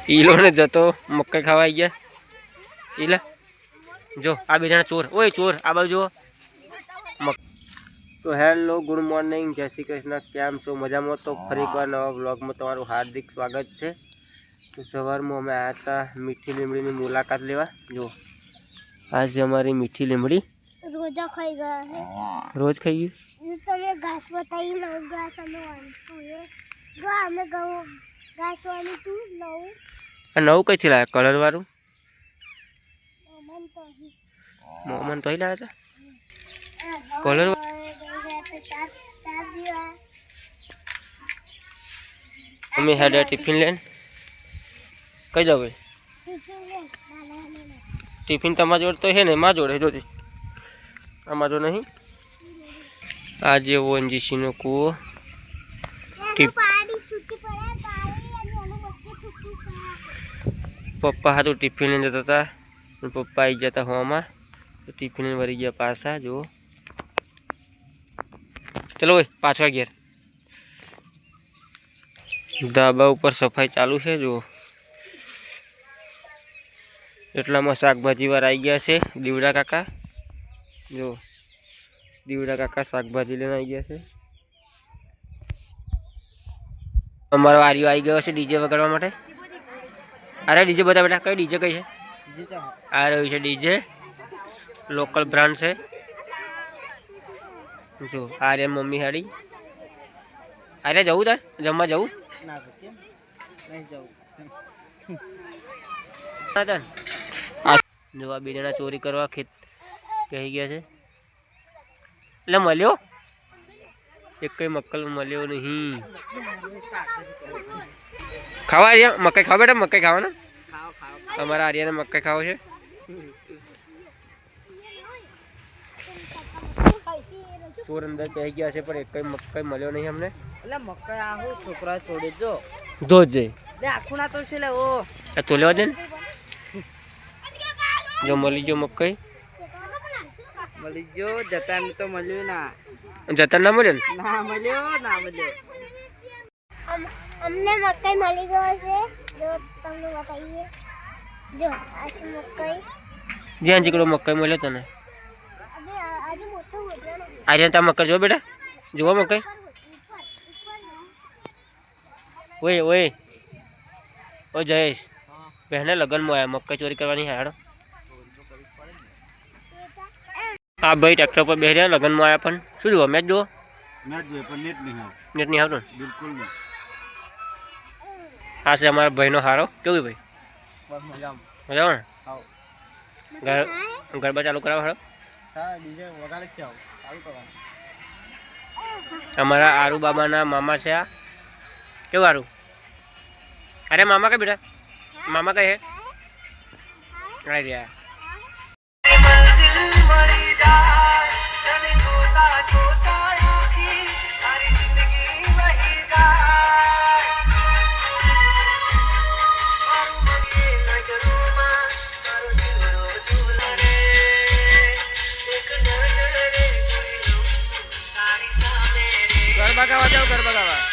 ઈલો ને જતો મકાઈ ખાવા આવી ગયા ઈલા જો આ બે જણા ચોર ઓય ચોર આ બાજુ તો હેલો ગુડ મોર્નિંગ જય શ્રી કૃષ્ણ કેમ છો મજામાં તો ફરી એકવાર નવા વ્લોગમાં તમારું હાર્દિક સ્વાગત છે તો સવારમાં અમે આવ્યા હતા મીઠી લીમડીની મુલાકાત લેવા જો આજે અમારી મીઠી લીમડી રોજા ખાઈ ગયા છે રોજ ખાઈ ગયું તમે ઘાસ બતાવી નવ ઘાસ અમે વાંચતું એ જો અમે ઘઉં ઘાસ વાળી તું નવું આ નવું કઈ થી લાયા કલર વાળું મોમન તો મોમન તો લાયા હતા કલર અમે હેડે ટિફિન લેન કઈ જાવ ભાઈ ટિફિન તમારા જોડે તો છે ને માં જોડે જોતી આમાં જો નહીં આજે ઓએનજીસી નો કૂવો પપ્પા હાથું ટિફિન લઈને જતા હતા પપ્પા આવી જતા હોવામાં તો ટિફિન લઈને વળી ગયા પાછા જુઓ ચલો ભાઈ પાછા ઘેર ધાબા ઉપર સફાઈ ચાલુ છે જુઓ એટલામાં શાકભાજી વાર આવી ગયા છે દીવડા કાકા જો દીવડા કાકા શાકભાજી લઈને આવી ગયા છે અમારો આર્યો આવી ગયો છે ડીજે વગાડવા માટે અરે ડીજે બધા બેટા કઈ ડીજે કઈ છે આ રહ્યું છે ડીજે લોકલ બ્રાન્ડ છે જો આ રે મમ્મી હાડી અરે જવું તાર જમવા જવું જો આ બે જણા ચોરી કરવા ખેત કહી ગયા છે એટલે મળ્યો એક કઈ મક્કલ મળ્યો નહીં ખાવા આર્યા મકાઈ ખાવા બેટા મકાઈ ખાવાના અમારા આર્યાને મકાઈ ખાવો છે ચોર અંદર કહી ગયા છે પણ એક કઈ મકાઈ મળ્યો નહીં અમને એટલે મકાઈ આહો છોકરા છોડે જો જોજે લે આખું ના તો છે લે ઓ આ તો લેવા દે ને જો મળી જો મકાઈ મળી જો જતા એમ તો મળ્યું ના જતા ના મળ્યો ને ના મળ્યો ના મળ્યો અમને મકાઈ મળી ગયો છે જો તમને બતાવીએ જો આ છે મકાઈ જ્યાં જીકડો મકાઈ મળ્યો તને અબે આજે મોટો હોદ્યો ને આર્યન તા મકાઈ જો બેટા જોવા મકાઈ ઓય ઓય ઓ જયેશ બહેને લગનમાં આવ્યા મકાઈ ચોરી કરવાની હાડો હા ભાઈ ટ્રેક્ટર પર બેસી રહ્યા લગનમાં આવ્યા પણ શું જોવા મેચ જુઓ મેચ જોઈએ પણ નેટ નહીં આવતો બિલકુલ નહીં આ છે અમારા ભાઈનો હારો કેવું ભાઈ મજામાં ને ગરબા ચાલુ કરાવો હારો અમારા આરુ બાબાના મામા છે આ કેવું આરુ અરે મામા કઈ બેટા મામા કઈ હે આવી રહ્યા ગરબા ગાવા જાઓ ગરબા ગાવા